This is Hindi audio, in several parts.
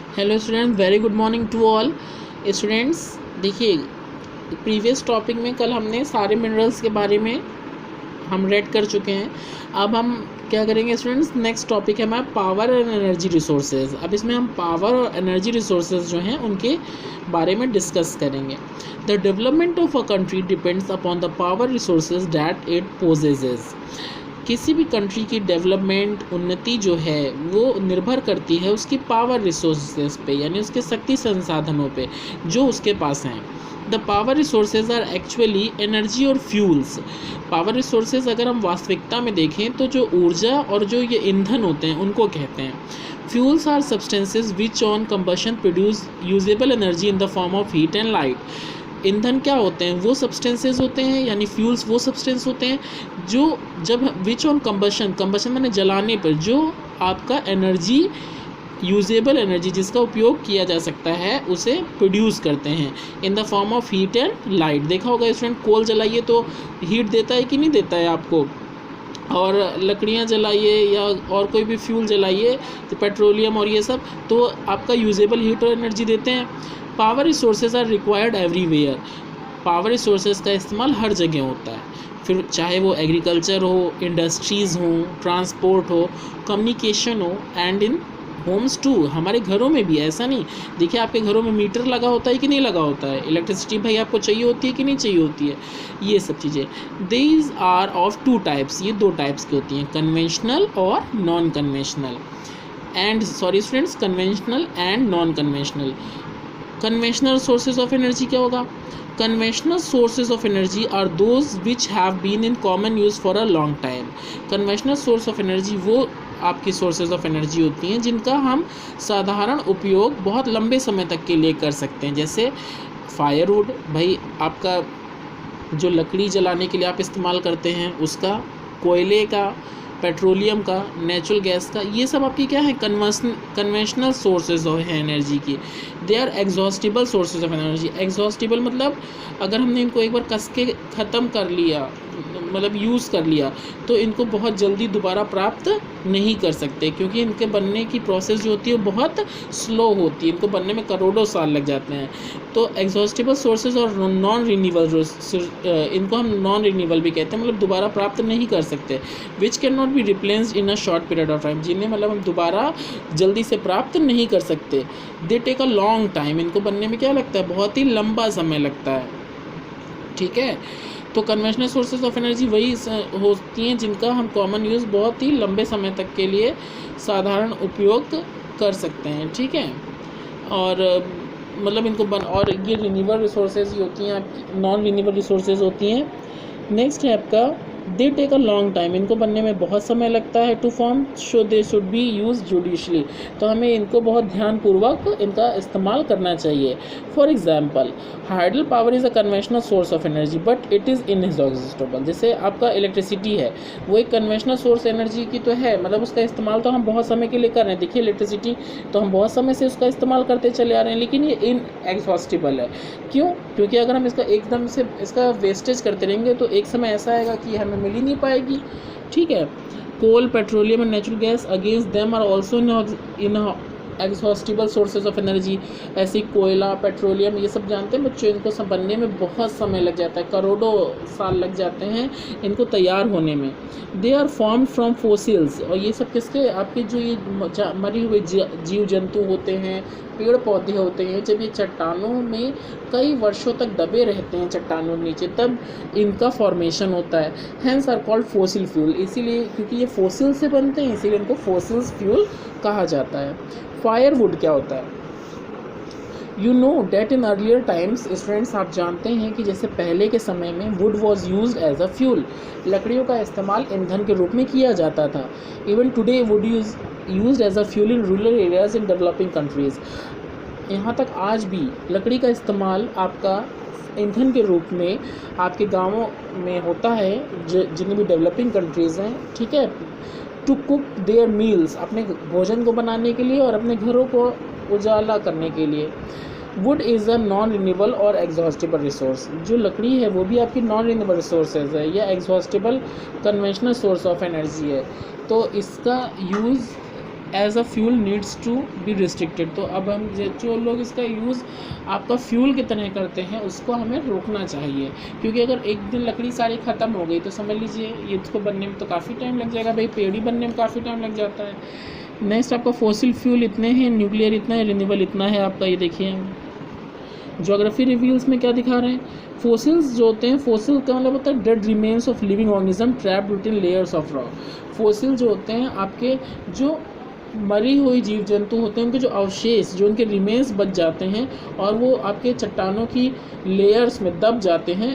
Hello student, very good morning to all students. देखिए, प्रीवियस टॉपिक में कल हमने सारे मिनरल्स के बारे में हम रेड कर चुके हैं। अब हम क्या करेंगे स्टूडेंट्स, नेक्स्ट टॉपिक है हमारा पावर एंड एनर्जी रिसोर्सेज। अब इसमें हम पावर और एनर्जी रिसोर्सेज जो हैं उनके बारे में डिस्कस करेंगे। The development of a country depends upon the power resources that it possesses. किसी भी कंट्री की डेवलपमेंट उन्नति जो है वो निर्भर करती है उसकी पावर रिसोर्सेज पे, यानी उसके शक्ति संसाधनों पे जो उसके पास हैं। The power resources are actually energy और फ्यूल्स। पावर रिसोर्सेज अगर हम वास्तविकता में देखें तो जो ऊर्जा और जो ये ईंधन होते हैं उनको कहते हैं। Fuels are substances which on combustion produce usable energy in the form of heat and light. ईंधन क्या होते हैं? वो सब्सटेंसेस होते हैं, यानी फ्यूल्स वो सब्सटेंस होते हैं जो जब विच ऑन कंबशन, कंबशन मैंने जलाने पर जो आपका एनर्जी, यूजेबल एनर्जी जिसका उपयोग किया जा सकता है उसे प्रोड्यूस करते हैं इन the form of heat and light. देखा होगा स्टूडेंट, कोल जलाइए तो हीट देता है कि नहीं देता है आपको, और लकड़ियाँ जलाइए या और कोई भी फ्यूल जलाइए तो पेट्रोलियम और ये सब तो आपका यूजेबल हीट और एनर्जी देते हैं। Power resources are required everywhere. Power resources का इस्तेमाल हर जगह होता है, फिर चाहे वो एग्रीकल्चर हो, इंडस्ट्रीज़ हो, ट्रांसपोर्ट हो, कम्युनिकेशन हो, एंड इन होम्स टू। हमारे घरों में भी, ऐसा नहीं, देखिए आपके घरों में मीटर लगा होता है कि नहीं लगा होता है, इलेक्ट्रिसिटी भाई आपको चाहिए होती है कि नहीं चाहिए होती है, ये सब चीज़ें। These are of two types, ये दो टाइप्स की होती हैं, कन्वेंशनल और non conventional. And sorry students, conventional and non conventional. Conventional sources of energy क्या होगा? Conventional sources of energy are those which have been in common use for a long time. Conventional source of energy वो आपकी सोर्सेज ऑफ एनर्जी होती हैं जिनका हम साधारण उपयोग बहुत लंबे समय तक के लिए कर सकते हैं। जैसे फायरवुड, भाई आपका जो लकड़ी जलाने के लिए आप इस्तेमाल करते हैं उसका, कोयले का, पेट्रोलियम का, नेचुरल गैस का, ये सब आपकी क्या है? कन्वेंशनल सोर्सेज है एनर्जी की। They are exhaustible sources of energy. Exhaustible मतलब अगर हमने इनको एक बार कस के ख़त्म कर लिया, मतलब यूज़ कर लिया, तो इनको बहुत जल्दी दोबारा प्राप्त नहीं कर सकते, क्योंकि इनके बनने की प्रोसेस जो होती है वो बहुत स्लो होती है, इनको बनने में करोड़ों साल लग जाते हैं। तो एग्जॉस्टिबल सोर्सेज और नॉन रिन्यूएबल, इनको हम नॉन रिन्यूएबल भी कहते हैं, मतलब दोबारा प्राप्त नहीं कर सकते। Which can not be replaced in a short period of time, जिन्हें मतलब हम दोबारा जल्दी से प्राप्त नहीं कर सकते। They take a long time, इनको बनने में क्या लगता है? बहुत ही लंबा समय लगता है, ठीक है। तो कन्वेंशनल सोर्सेज ऑफ एनर्जी वही होती हैं जिनका हम कॉमन यूज़ बहुत ही लंबे समय तक के लिए साधारण उपयोग कर सकते हैं, ठीक है। और मतलब इनको और ये रिन्यूएबल रिसोर्सेज ही होती हैं, आपकी नॉन रिन्यूएबल रिसोर्सेज होती हैं। नेक्स्ट है आपका they take a long time, इनको बनने में बहुत समय लगता है। To form so they should be use judiciously, तो हमें इनको बहुत ध्यानपूर्वक इनका इस्तेमाल करना चाहिए। For example, hydel power is a conventional source of energy but it is inexhaustible. जैसे आपका इलेक्ट्रिसिटी है, वो एक कन्वेंशनल सोर्स एनर्जी की तो है, मतलब उसका इस्तेमाल तो हम बहुत समय के लिए कर रहे हैं। देखिए इलेक्ट्रिसिटी तो हम बहुत समय से उसका इस्तेमाल करते चले आ रहे हैं, लेकिन ये इनएग्जॉस्टिबल है। क्यों? क्योंकि अगर हम इसका एकदम से इसका वेस्टेज करते रहेंगे तो एक समय ऐसा आएगा कि हमें मिल ही नहीं पाएगी, ठीक है। Coal, petroleum and natural gas against them are also in exhaustible sources of energy. ऐसी कोयला, पेट्रोलियम, ये सब जानते हैं बच्चों, इनको सब बनने में बहुत समय लग जाता है, करोड़ों साल लग जाते हैं इनको तैयार होने में। They are form from fossils, और ये सब किसके? आपके जो ये मरी हुए जीव जंतु होते हैं, पेड़ पौधे होते हैं, जब ये चट्टानों में कई वर्षों तक दबे रहते हैं चट्टानों नीचे, तब इनका फॉर्मेशन होता है। Hence are called fossil fuel, इसीलिए क्योंकि ये फोसिल से बनते हैं इसीलिए इनको फोसिल्स फ्यूल कहा जाता है। फायरवुड क्या होता है? You know that in earlier times, students आप जानते हैं कि जैसे पहले के समय में wood was use as a fuel, लकड़ियों का इस्तेमाल ईंधन के रूप में किया जाता था। Even today wood use as a fuel in rural areas in developing countries. यहाँ तक आज भी लकड़ी का इस्तेमाल आपका ईंधन के रूप में आपके गाँवों में होता है, जितनी भी डेवलपिंग कंट्रीज़ हैं, ठीक है। टू कुक देयर मील्स, अपने भोजन को बनाने के लिए और अपने घरों को उजाला करने के लिए। Would is a non renewable और एग्जॉस्टिबल रिसोर्स, जो लकड़ी है वो भी आपकी नॉन रिन्यूएबल रिसोर्सेज है, या exhaustible conventional source of energy है। तो इसका use as a fuel needs to be restricted. तो अब हम जो लोग इसका यूज़ आपका फ्यूल की तरह करते हैं उसको हमें रोकना चाहिए, क्योंकि अगर एक दिन लकड़ी सारी ख़त्म हो गई तो समझ लीजिए ये इसको बनने में तो काफ़ी टाइम लग जाएगा, भाई पेड़ ही बनने में काफ़ी टाइम लग जाता है। नेक्स्ट आपका फॉसिल फ्यूल इतने हैं, न्यूक्लियर इतना है, रिन्यूएबल इतना है आपका। ये देखिए ज्योग्राफी रिव्यूज़ में क्या दिखा रहे हैं, फोसिल्स जो होते हैं, फोसिल का मतलब होता है dead remains of living organism trapped with in layers of rock. Fossil जो होते हैं आपके जो मरी हुई जीव जंतु होते हैं उनके जो अवशेष, जो उनके रिमेन्स बच जाते हैं और वो आपके चट्टानों की लेयर्स में दब जाते हैं,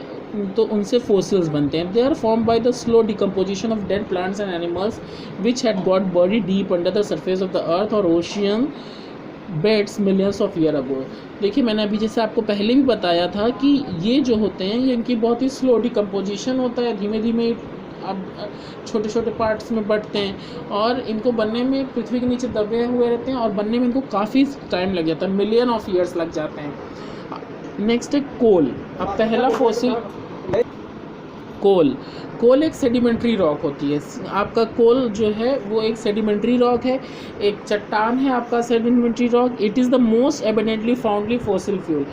तो उनसे फोसिल्स बनते हैं। They are form by the slow decomposition of dead plants and animals which had got buried deep under the surface of the earth और ocean beds millions of year ago. देखिए मैंने अभी जैसे आपको पहले भी बताया था कि ये जो होते हैं ये इनकी बहुत ही स्लो डिकम्पोजिशन होता है, धीमे धीमे अब छोटे छोटे पार्ट्स में बढ़ते हैं और इनको बनने में पृथ्वी के नीचे दबे हुए रहते हैं और बनने में इनको काफ़ी टाइम लग जाता है, मिलियन ऑफ ईयर्स लग जाते हैं। नेक्स्ट है कोल। अब पहला फॉसिल कोल एक सेडिमेंट्री रॉक होती है। आपका कोल जो है वो एक सेडिमेंट्री रॉक है, एक चट्टान है आपका sedimentary rock. It is the most abundantly found fossil fuel.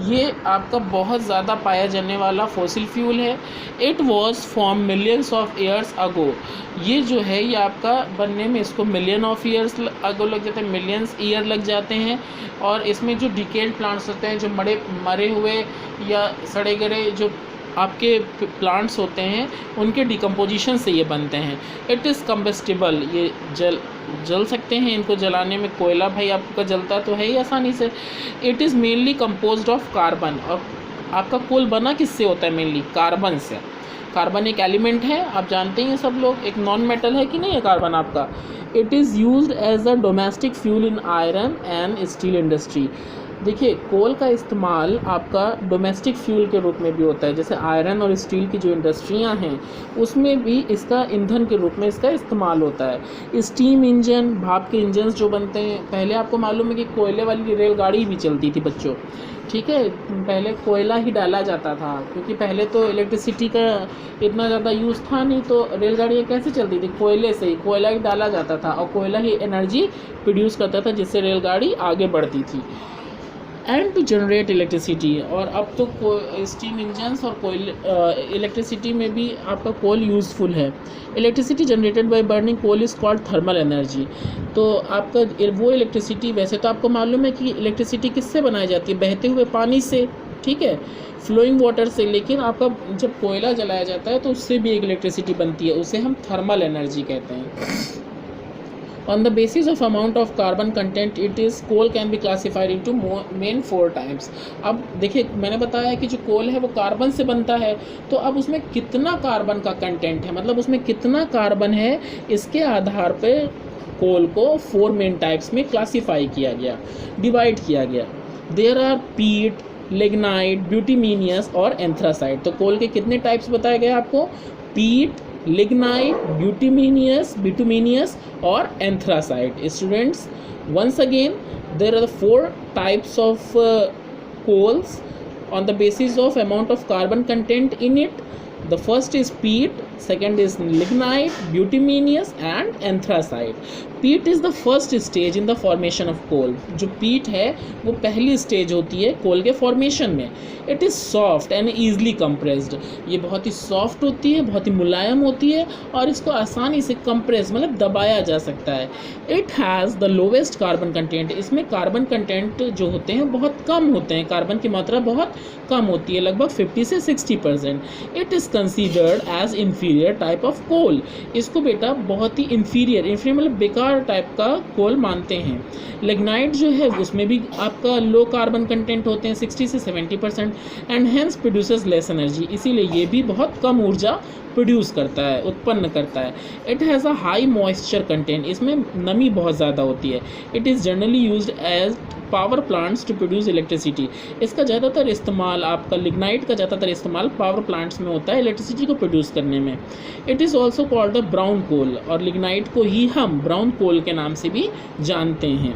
ये आपका बहुत ज़्यादा पाया जाने वाला फॉसिल फ्यूल है। It was form millions of years ago. ये जो है ये आपका बनने में इसको मिलियन ऑफ ईयर्स अगो लग जाते हैं, मिलियंस ईयर लग जाते हैं। और इसमें जो डिकेड प्लांट्स होते हैं, जो मरे हुए या सड़े गले जो आपके प्लांट्स होते हैं उनके डिकम्पोजिशन से ये बनते हैं। इट इज़ कम्बस्टिबल, ये जल सकते हैं, इनको जलाने में कोयला भाई आपका जलता तो है ही आसानी से। It is mainly composed of carbon. और आपका कोल बना किससे होता है? मेनली कार्बन से। कार्बन एक एलिमेंट है, आप जानते हैं सब लोग, एक नॉन मेटल है कि नहीं है कार्बन आपका। It is used as a domestic fuel in iron and steel industry. देखिए कोल का इस्तेमाल आपका डोमेस्टिक फ्यूल के रूप में भी होता है, जैसे आयरन और स्टील की जो इंडस्ट्रियां हैं उसमें भी इसका ईंधन के रूप में इसका इस्तेमाल होता है। स्टीम इंजन, भाप के इंजन जो बनते हैं, पहले आपको मालूम है कि कोयले वाली रेलगाड़ी भी चलती थी बच्चों, ठीक है। पहले कोयला ही डाला जाता था क्योंकि पहले तो इलेक्ट्रिसिटी का इतना ज़्यादा यूज़ था नहीं, तो रेलगाड़ियाँ कैसे चलती थी? कोयले से ही, कोयला ही डाला जाता था और कोयला ही एनर्जी प्रोड्यूस करता था जिससे रेलगाड़ी आगे बढ़ती थी। एंड टू जनरेट इलेक्ट्रिसिटी, और अब तो स्टीम इंजन्स और कोयल इलेक्ट्रिसिटी में भी आपका कोल यूज़फुल है। Electricity generated by burning coal is called thermal energy. तो आपका वो इलेक्ट्रिसिटी, वैसे तो आपको मालूम है कि इलेक्ट्रिसिटी किससे बनाई जाती है? बहते हुए पानी से, ठीक है, फ्लोइंग वाटर से। लेकिन आपका जब कोयला जलाया जाता है तो उससे भी एक इलेक्ट्रिसिटी बनती है, उसे हम थर्मल एनर्जी कहते हैं। On the basis of amount of carbon content, it is coal can be classified into main 4 types। अब देखिए मैंने बताया कि जो कोल है वो कार्बन से बनता है, तो अब उसमें कितना कार्बन का कंटेंट है, मतलब उसमें कितना कार्बन है, इसके आधार पे कोल को 4 मेन टाइप्स में क्लासीफाई किया गया, डिवाइड किया गया। देयर आर पीट, लिग्नाइट, ब्यूटीमीनियस और एंथ्रासाइट। तो कोल के कितने टाइप्स बताए गए आपको? पीट, लिग्नाइट, बिटुमिनियस और anthracite. Students, once again there are the 4 types of coals on the basis of amount of carbon content in it. The first is peat, second is lignite, bituminous and anthracite. Peat is the first stage in the formation of coal। जो peat है वो पहली स्टेज होती है कोल के फॉर्मेशन में। It is soft and easily compressed। ये बहुत ही सॉफ्ट होती है, बहुत ही मुलायम होती है और इसको आसानी से कंप्रेस मतलब दबाया जा सकता है। It has the lowest carbon content। इसमें कार्बन कंटेंट जो होते हैं बहुत कम होते हैं, कार्बन की मात्रा बहुत कम होती है, लगभग 50 से 60%। It is considered as inferior type of coal। इसको बेटा बहुत ही inferior मतलब बेकार टाइप का कोल मानते हैं। लिग्नाइट जो है उसमें भी आपका लो कार्बन कंटेंट होते हैं, 60 से 70%, and hence produces less energy. इसीलिए ये भी बहुत कम ऊर्जा प्रोड्यूस करता है, उत्पन्न करता है। It has a high moisture content. इसमें नमी बहुत ज़्यादा होती है। It is generally used as power plants to produce electricity. इसका ज़्यादातर इस्तेमाल, आपका लिग्नाइट का ज़्यादातर इस्तेमाल पावर प्लांट्स में होता है इलेक्ट्रिसिटी को प्रोड्यूस करने में। It is also called the brown coal, और लिग्नाइट को ही हम ब्राउन कोल के नाम से भी जानते हैं।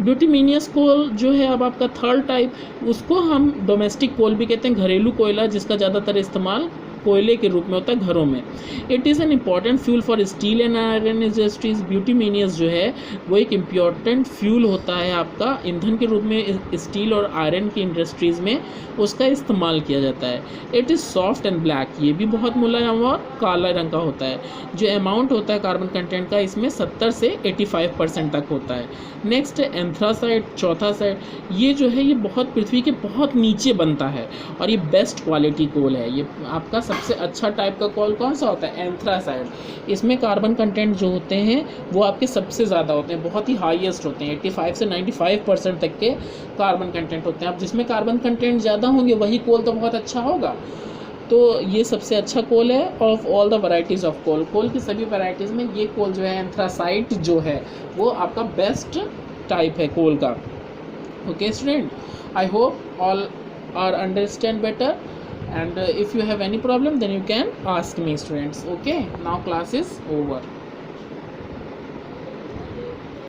ब्यूटीमीनियस कोल जो है अब आपका थर्ड टाइप, उसको हम डोमेस्टिक कोल भी कहते हैं, घरेलू कोयला जिसका ज़्यादातर इस्तेमाल कोयले के रूप में होता है घरों में। It is an important fuel for steel and iron industries. Bituminous जो है वो एक इम्पॉर्टेंट फ्यूल होता है आपका ईंधन के रूप में स्टील और आयरन की इंडस्ट्रीज़ में उसका इस्तेमाल किया जाता है। It is soft and black, ये भी बहुत मुलायम और काला रंग का होता है। जो अमाउंट होता है कार्बन कंटेंट का इसमें 70 से 85% तक होता है। नेक्स्ट एंथ्रासाइट, चौथा साइड, ये जो है ये बहुत पृथ्वी के बहुत नीचे बनता है और ये बेस्ट क्वालिटी कोल है। ये आपका सबसे अच्छा टाइप का कोल कौन सा होता है? एंथ्रासाइट। इसमें कार्बन कंटेंट जो होते हैं वो आपके सबसे ज़्यादा होते हैं, बहुत ही हाईएस्ट होते हैं, 85 से 95% तक के कार्बन कंटेंट होते हैं। अब जिसमें कार्बन कंटेंट ज़्यादा होंगे वही कोल तो बहुत अच्छा होगा। तो ये सबसे अच्छा कोल है of all the varieties of coal. Coal की सभी वैरायटीज़ में ये कोल जो है एंथ्रासाइट जो है वो आपका बेस्ट टाइप है कोल का। Okay student, I hope all are understand better and if you have any problem then you can ask me students. Okay, now class is over.